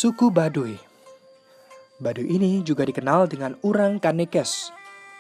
Suku Baduy. Baduy ini juga dikenal dengan orang Kanekes.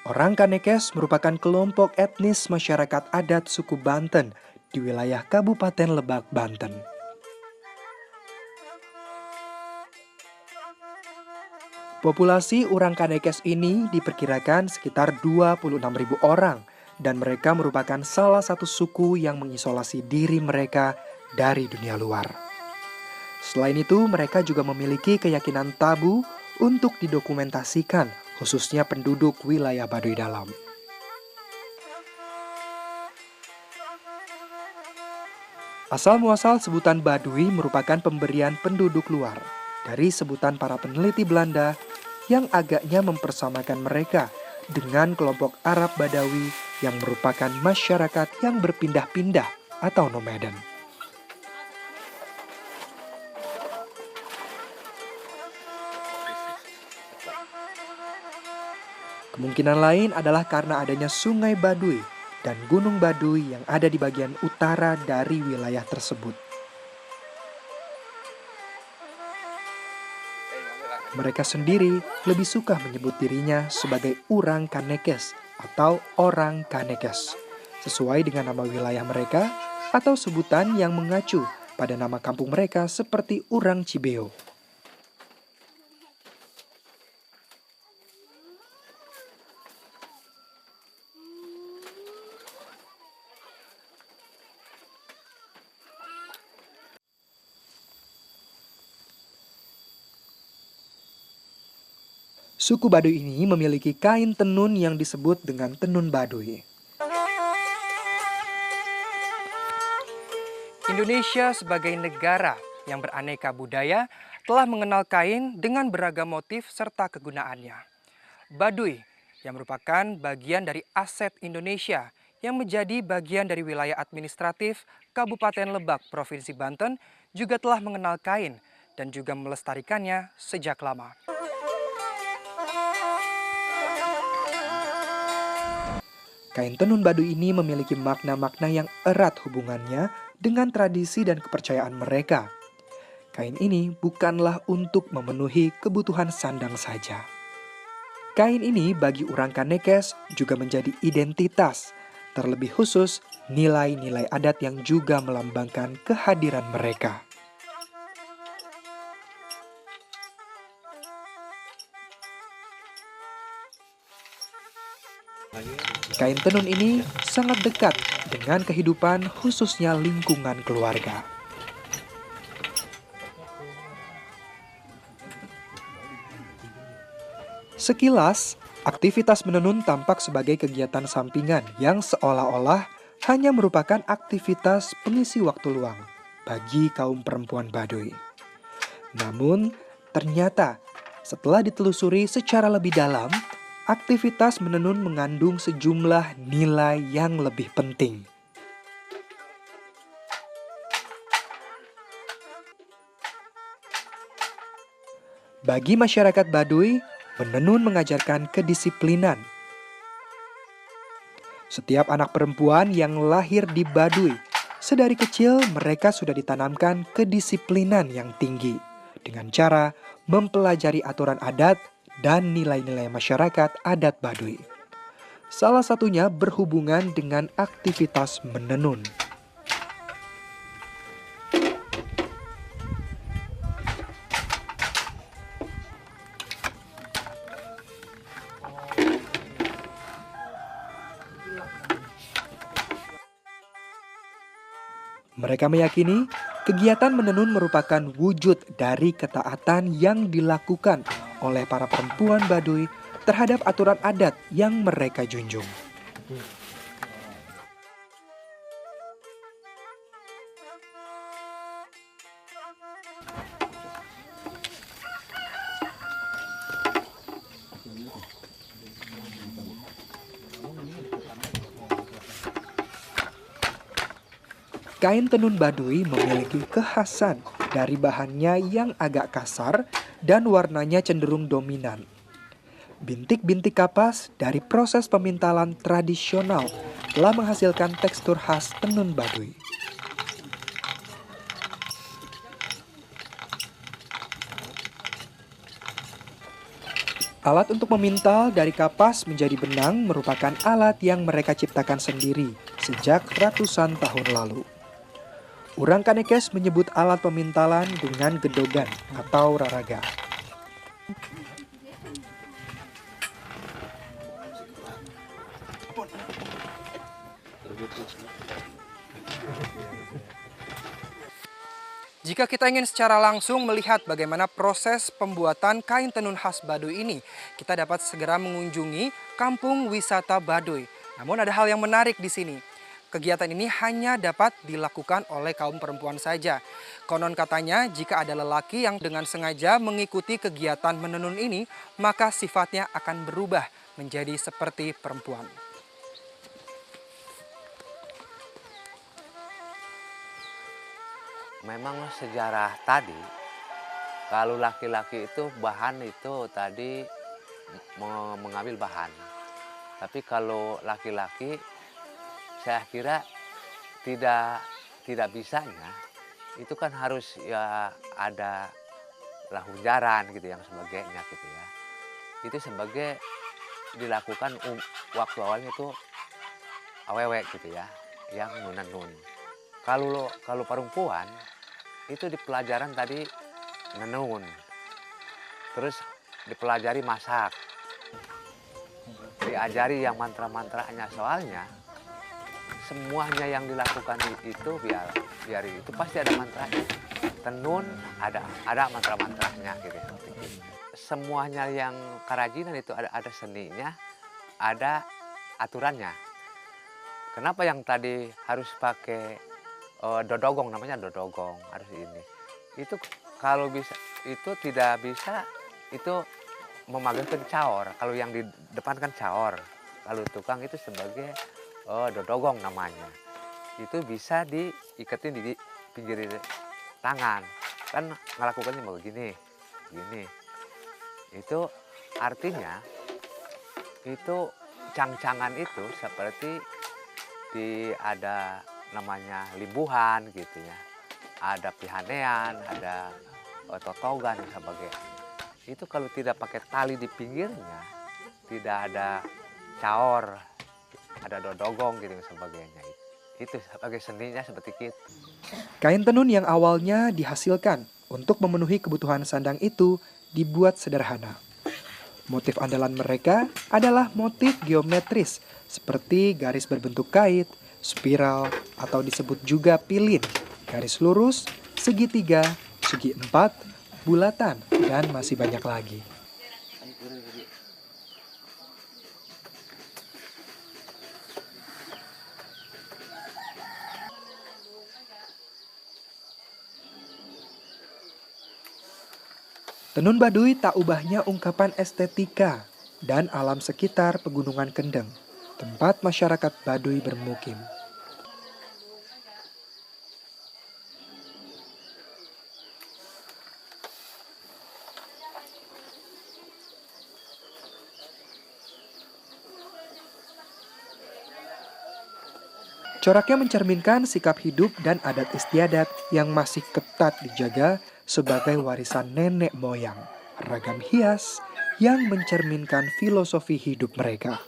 Orang Kanekes merupakan kelompok etnis masyarakat adat suku Banten di wilayah Kabupaten Lebak, Banten. Populasi orang Kanekes ini diperkirakan sekitar 26.000 orang dan mereka merupakan salah satu suku yang mengisolasi diri mereka dari dunia luar. Selain itu, mereka juga memiliki keyakinan tabu untuk didokumentasikan, khususnya penduduk wilayah Baduy Dalam. Asal-muasal sebutan Baduy merupakan pemberian penduduk luar dari sebutan para peneliti Belanda yang agaknya mempersamakan mereka dengan kelompok Arab Badawi yang merupakan masyarakat yang berpindah-pindah atau nomaden. Kemungkinan lain adalah karena adanya Sungai Baduy dan Gunung Baduy yang ada di bagian utara dari wilayah tersebut. Mereka sendiri lebih suka menyebut dirinya sebagai orang Kanekes atau orang Kanekes, sesuai dengan nama wilayah mereka atau sebutan yang mengacu pada nama kampung mereka seperti orang Cibeo. Suku Baduy ini memiliki kain tenun yang disebut dengan tenun Baduy. Indonesia sebagai negara yang beraneka budaya telah mengenal kain dengan beragam motif serta kegunaannya. Baduy yang merupakan bagian dari aset Indonesia yang menjadi bagian dari wilayah administratif Kabupaten Lebak, Provinsi Banten juga telah mengenal kain dan juga melestarikannya sejak lama. Kain tenun Baduy ini memiliki makna-makna yang erat hubungannya dengan tradisi dan kepercayaan mereka. Kain ini bukanlah untuk memenuhi kebutuhan sandang saja. Kain ini bagi orang Kanekes juga menjadi identitas, terlebih khusus nilai-nilai adat yang juga melambangkan kehadiran mereka. Kain tenun ini sangat dekat dengan kehidupan khususnya lingkungan keluarga. Sekilas, aktivitas menenun tampak sebagai kegiatan sampingan yang seolah-olah hanya merupakan aktivitas pengisi waktu luang bagi kaum perempuan Baduy. Namun, ternyata setelah ditelusuri secara lebih dalam, aktivitas menenun mengandung sejumlah nilai yang lebih penting. Bagi masyarakat Baduy, menenun mengajarkan kedisiplinan. Setiap anak perempuan yang lahir di Baduy, sedari kecil mereka sudah ditanamkan kedisiplinan yang tinggi dengan cara mempelajari aturan adat dan nilai-nilai masyarakat adat Baduy. Salah satunya berhubungan dengan aktivitas menenun. Mereka meyakini kegiatan menenun merupakan wujud dari ketaatan yang dilakukan oleh para perempuan Baduy terhadap aturan adat yang mereka junjung. Kain tenun Baduy memiliki kekhasan dari bahannya yang agak kasar dan warnanya cenderung dominan. Bintik-bintik kapas dari proses pemintalan tradisional telah menghasilkan tekstur khas tenun Baduy. Alat untuk memintal dari kapas menjadi benang merupakan alat yang mereka ciptakan sendiri sejak ratusan tahun lalu. Orang Kanekes menyebut alat pemintalan dengan gedogan atau raraga. Jika kita ingin secara langsung melihat bagaimana proses pembuatan kain tenun khas Baduy ini, kita dapat segera mengunjungi Kampung Wisata Baduy. Namun ada hal yang menarik di sini. Kegiatan ini hanya dapat dilakukan oleh kaum perempuan saja. Konon katanya jika ada lelaki yang dengan sengaja mengikuti kegiatan menenun ini, maka sifatnya akan berubah menjadi seperti perempuan. Memang sejarah tadi, kalau laki-laki itu bahan itu tadi mengambil bahan. Tapi kalau laki-laki, saya kira tidak bisanya. Itu kan harus ya ada lahunjaran gitu yang sebagainya gitu ya. Itu sebagai dilakukan waktu awalnya itu awewe gitu ya, yang menenun. Kalau perempuan itu di pelajaran tadi menenun, terus dipelajari masak, diajari yang mantra-mantranya, soalnya semuanya yang dilakukan itu biar itu pasti ada mantranya. Tenun ada mantra-mantranya gitu. Semuanya yang kerajinan itu ada seninya, ada aturannya. Kenapa yang tadi harus pakai dodogong, namanya dodogong, harus ini. Itu kalau bisa, itu tidak bisa, itu memagangkan caor. Kalau yang di depan kan caor. Kalau tukang itu sebagai dodogong namanya. Itu bisa diiketin di pinggir tangan. Kan ngelakukannya begini, gini. Itu artinya, itu cang-cangan itu seperti ada namanya limbuhan gitu ya, ada pihanean, ada totogan dan sebagainya. Itu kalau tidak pakai tali di pinggirnya, tidak ada caor, ada dodogong gitu dan sebagainya. Itu sebagai seninya seperti itu. Kain tenun yang awalnya dihasilkan untuk memenuhi kebutuhan sandang itu dibuat sederhana. Motif andalan mereka adalah motif geometris seperti garis berbentuk kait, spiral, atau disebut juga pilin, garis lurus, segitiga, segi empat, bulatan, dan masih banyak lagi. Tenun Baduy tak ubahnya ungkapan estetika dan alam sekitar Pegunungan Kendeng, tempat masyarakat Baduy bermukim. Coraknya mencerminkan sikap hidup dan adat istiadat yang masih ketat dijaga sebagai warisan nenek moyang. Ragam hias yang mencerminkan filosofi hidup mereka.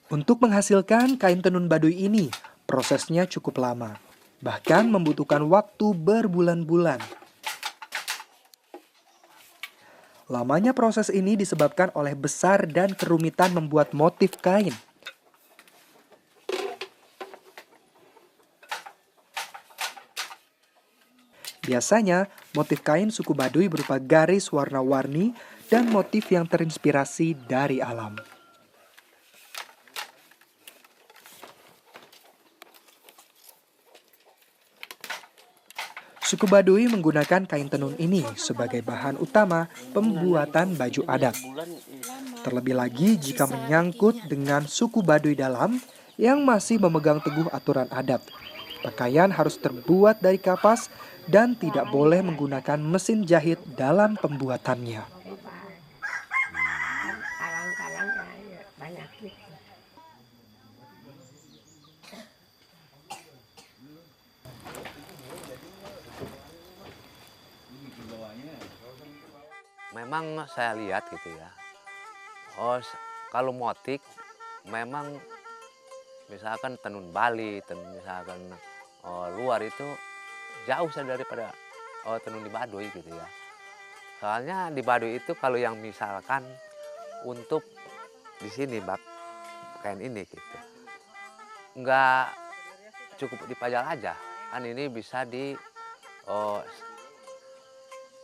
Untuk menghasilkan kain tenun Baduy ini, prosesnya cukup lama. Bahkan membutuhkan waktu berbulan-bulan. Lamanya proses ini disebabkan oleh besar dan kerumitan membuat motif kain. Biasanya, motif kain suku Baduy berupa garis warna-warni dan motif yang terinspirasi dari alam. Suku Baduy menggunakan kain tenun ini sebagai bahan utama pembuatan baju adat. Terlebih lagi jika menyangkut dengan suku Baduy dalam yang masih memegang teguh aturan adat. Pakaian harus terbuat dari kapas dan tidak boleh menggunakan mesin jahit dalam pembuatannya. memang saya lihat gitu ya. Kalau motif memang misalkan tenun Bali, misalkan luar itu jauh saya daripada tenun di Baduy gitu ya. Soalnya di Baduy itu kalau yang misalkan untuk di sini bab kain ini gitu, nggak cukup dipajal aja, kan ini bisa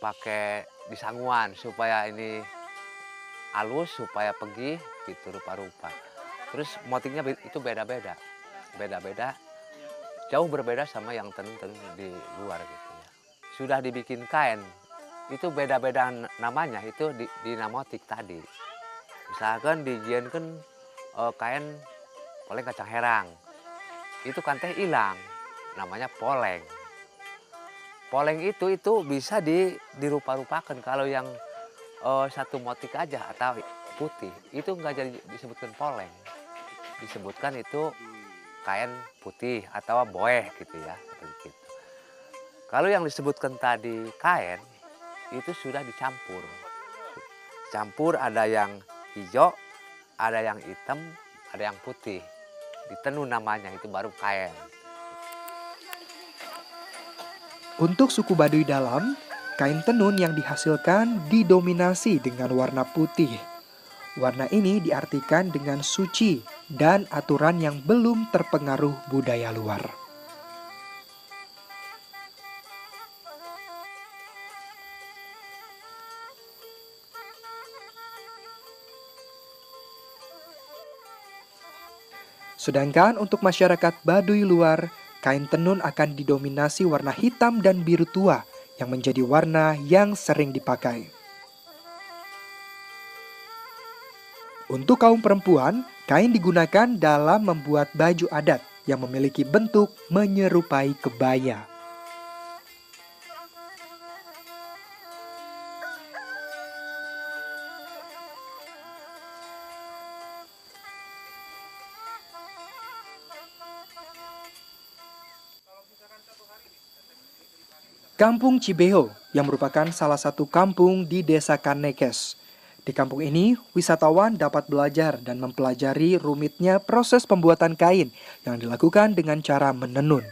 pakai di sanguan supaya ini halus, supaya pergi gitu rupa-rupa. Terus motifnya itu beda-beda, jauh berbeda sama yang tenun-tenun di luar gitu ya. Sudah dibikin kain, itu beda-beda namanya, itu di namotik tadi. Misalkan dijiankan kain poleng kacang herang, itu kan teh hilang, namanya poleng. Poleng itu bisa dirupa-rupakan. Kalau yang satu motif aja atau putih, itu nggak jadi disebutkan poleng. Disebutkan itu kain putih atau boeh gitu ya. Seperti itu. Kalau yang disebutkan tadi kain, itu sudah dicampur. Campur, ada yang hijau, ada yang hitam, ada yang putih. Ditenun namanya, itu baru kain. Untuk suku Baduy dalam, kain tenun yang dihasilkan didominasi dengan warna putih. Warna ini diartikan dengan suci dan aturan yang belum terpengaruh budaya luar. Sedangkan untuk masyarakat Baduy luar, kain tenun akan didominasi warna hitam dan biru tua yang menjadi warna yang sering dipakai. Untuk kaum perempuan, kain digunakan dalam membuat baju adat yang memiliki bentuk menyerupai kebaya. Kampung Cibeho yang merupakan salah satu kampung di Desa Kanekes. Di kampung ini, wisatawan dapat belajar dan mempelajari rumitnya proses pembuatan kain yang dilakukan dengan cara menenun.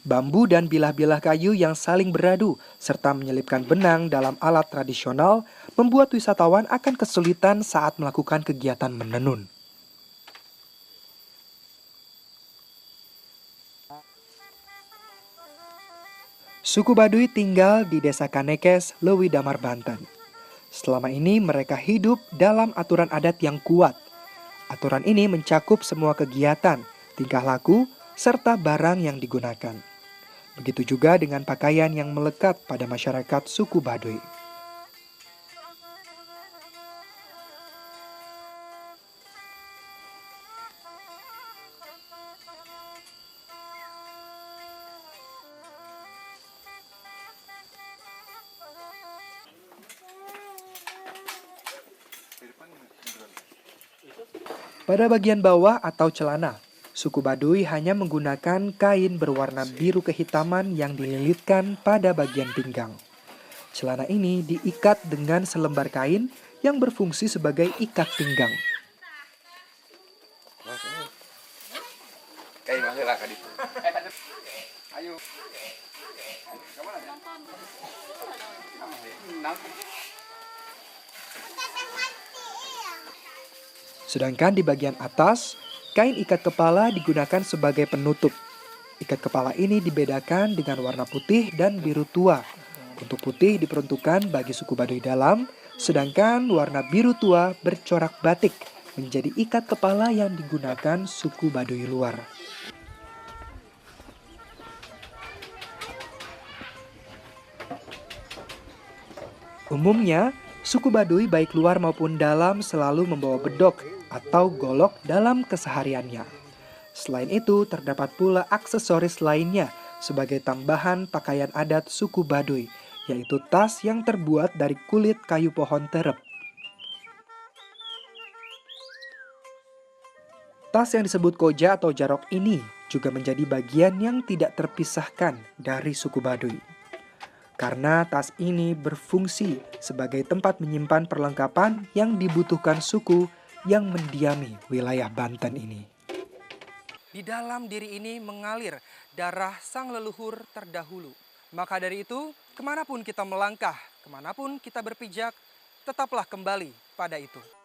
Bambu dan bilah-bilah kayu yang saling beradu serta menyelipkan benang dalam alat tradisional membuat wisatawan akan kesulitan saat melakukan kegiatan menenun. Suku Baduy tinggal di Desa Kanekes, Leuwi Damar, Banten. Selama ini mereka hidup dalam aturan adat yang kuat. Aturan ini mencakup semua kegiatan, tingkah laku, serta barang yang digunakan. Begitu juga dengan pakaian yang melekat pada masyarakat suku Baduy. Pada bagian bawah atau celana, suku Baduy hanya menggunakan kain berwarna biru kehitaman yang dililitkan pada bagian pinggang. Celana ini diikat dengan selembar kain yang berfungsi sebagai ikat pinggang. Sedangkan di bagian atas, kain ikat kepala digunakan sebagai penutup. Ikat kepala ini dibedakan dengan warna putih dan biru tua. Untuk putih diperuntukkan bagi suku Baduy dalam, sedangkan warna biru tua bercorak batik menjadi ikat kepala yang digunakan suku Baduy luar. Umumnya, suku Baduy baik luar maupun dalam selalu membawa bedok atau golok dalam kesehariannya. Selain itu, terdapat pula aksesoris lainnya sebagai tambahan pakaian adat suku Baduy, yaitu tas yang terbuat dari kulit kayu pohon terep. Tas yang disebut koja atau jarok ini juga menjadi bagian yang tidak terpisahkan dari suku Baduy. karena tas ini berfungsi sebagai tempat menyimpan perlengkapan yang dibutuhkan suku yang mendiami wilayah Banten ini. Di dalam diri ini mengalir darah sang leluhur terdahulu. Maka dari itu, kemanapun kita melangkah, kemanapun kita berpijak, tetaplah kembali pada itu.